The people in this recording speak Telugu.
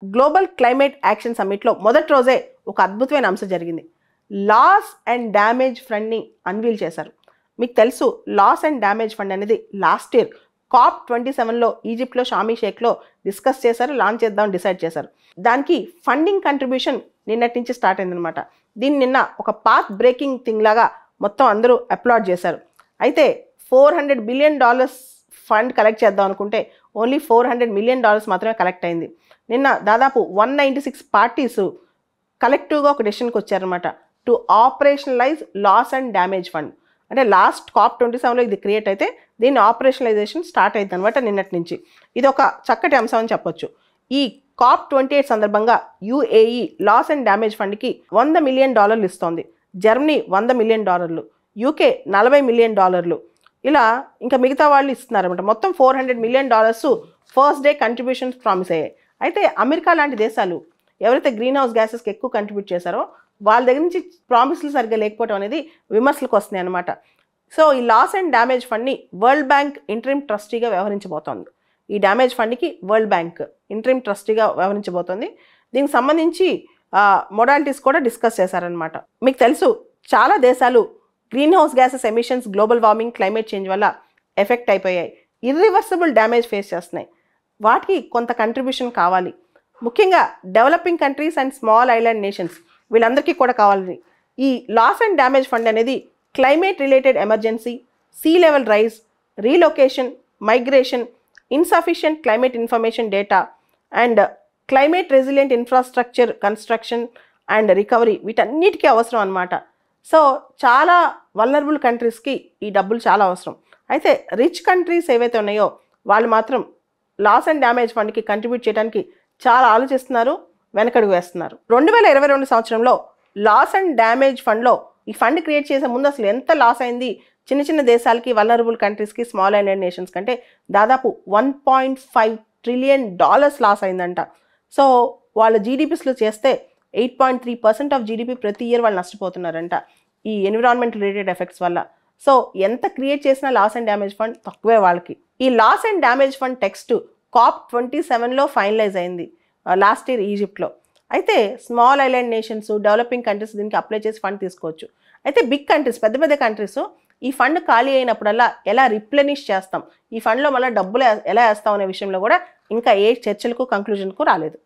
గ్లోబల్ క్లైమేట్ యాక్షన్ సమ్మిట్లో మొదటి రోజే ఒక అద్భుతమైన అంశం జరిగింది. లాస్ అండ్ డ్యామేజ్ ఫండ్ని అన్వీల్ చేశారు. మీకు తెలుసు లాస్ అండ్ డ్యామేజ్ ఫండ్ అనేది లాస్ట్ ఇయర్ COP27లో ఈజిప్ట్లో షామీ షేక్లో డిస్కస్ చేశారు, లాంచ్ చేద్దాం డిసైడ్ చేశారు. దానికి ఫండింగ్ కంట్రిబ్యూషన్ నిన్నటి నుంచి స్టార్ట్ అయిందనమాట. దీన్ని నిన్న ఒక పాత్ బ్రేకింగ్ థింగ్ లాగా మొత్తం అందరూ అప్లాడ్ చేశారు. అయితే $400 బిలియన్ ఫండ్ కలెక్ట్ చేద్దాం అనుకుంటే ఓన్లీ $400 మిలియన్ మాత్రమే కలెక్ట్ అయింది. నిన్న దాదాపు 196 పార్టీస్ కలెక్టివ్గా ఒక డెసిషన్కి వచ్చారనమాట to operationalize loss and damage fund. అంటే లాస్ట్ COP27లో ఇది క్రియేట్ అయితే దీని ఆపరేషనలైజేషన్ స్టార్ట్ అయింది అనమాట నిన్నటి నుంచి. ఇది ఒక చక్కటి అంశం అని చెప్పొచ్చు. ఈ COP28 సందర్భంగా UAE లాస్ అండ్ డ్యామేజ్ ఫండ్కి $100 మిలియన్ ఇస్తోంది. జర్మనీ $100 మిలియన్, UK $40 మిలియన్, ఇలా ఇంకా మిగతా వాళ్ళు ఇస్తున్నారన్నమాట. మొత్తం $400 million first day contributions promise అయ్యాయి. అయితే అమెరికా లాంటి దేశాలు ఎవరైతే గ్రీన్ హౌస్ గ్యాసెస్కి ఎక్కువ కంట్రిబ్యూట్ చేశారో వాళ్ళ దగ్గర నుంచి ప్రామిస్లు సరిగ్గా లేకపోవడం అనేది విమర్శలకు వస్తున్నాయి అనమాట. సో ఈ లాస్ అండ్ డ్యామేజ్ ఫండ్ని వరల్డ్ బ్యాంక్ ఇంటరిమ్ ట్రస్టీగా వ్యవహరించబోతోంది. ఈ డ్యామేజ్ ఫండ్కి వరల్డ్ బ్యాంక్ ఇంటరిమ్ ట్రస్టీగా వ్యవహరించబోతోంది. దీనికి సంబంధించి మొడాలిటీస్ కూడా డిస్కస్ చేశారనమాట. మీకు తెలుసు చాలా దేశాలు greenhouse gases emissions, global warming, climate change వల్ల ఎఫెక్ట్ అయిపోయాయి. ఇర్రివర్సిబుల్ డ్యామేజ్ ఫేస్ చేస్తున్నాయి. వాటికి కొంత కంట్రిబ్యూషన్ కావాలి. ముఖ్యంగా developing countries and small island nations వీళ్ళందరికీ కూడా కావాలి. ఈ లాస్ అండ్ డ్యామేజ్ ఫండ్ అనేది climate related emergency, sea level rise, relocation, migration, insufficient climate information data and climate resilient infrastructure construction and recovery వీటన్నిటికీ అవసరం అన్నమాట. సో చాలా వల్నరబుల్ కంట్రీస్కి ఈ డబ్బులు చాలా అవసరం. అయితే రిచ్ కంట్రీస్ ఏవైతే ఉన్నాయో వాళ్ళు మాత్రం లాస్ అండ్ డ్యామేజ్ ఫండ్కి కంట్రిబ్యూట్ చేయడానికి చాలా ఆలోచిస్తున్నారు, వెనకడుగు వేస్తున్నారు. 2022 సంవత్సరంలో లాస్ అండ్ డ్యామేజ్ ఫండ్లో ఈ ఫండ్ క్రియేట్ చేసే ముందు అసలు ఎంత లాస్ అయింది చిన్న చిన్న దేశాలకి, వల్నరబుల్ కంట్రీస్కి, స్మాల్ ఐలాండ్ నేషన్స్ కంటే దాదాపు $1.5 ట్రిలియన్ లాస్ అయిందంట. సో వాళ్ళ జీడిపిస్లో చేస్తే 8.3% ఆఫ్ జీడిపి ప్రతి ఇయర్ వాళ్ళు నష్టపోతున్నారంట ఈ ఎన్విరాన్మెంట్ రిలేటెడ్ ఎఫెక్ట్స్ వల్ల. సో ఎంత క్రియేట్ చేసినా లాస్ అండ్ డ్యామేజ్ ఫండ్ తక్కువే వాళ్ళకి. ఈ loss and damage fund text COP27లో ఫైనలైజ్ అయింది లాస్ట్ ఇయర్ ఈజిప్ట్లో. అయితే small island nations, developing countries దీనికి అప్లై చేసి ఫండ్ తీసుకోవచ్చు. అయితే బిగ్ కంట్రీస్, పెద్ద పెద్ద కంట్రీస్ ఈ ఫండ్ ఖాళీ అయినప్పుడల్లా ఎలా రిప్లెనిష్ చేస్తాం, ఈ ఫండ్లో మళ్ళీ డబ్బులు ఎలా వేస్తాం అనే విషయంలో కూడా ఇంకా ఏ చర్చలకు కంక్లూజన్కు రాలేదు.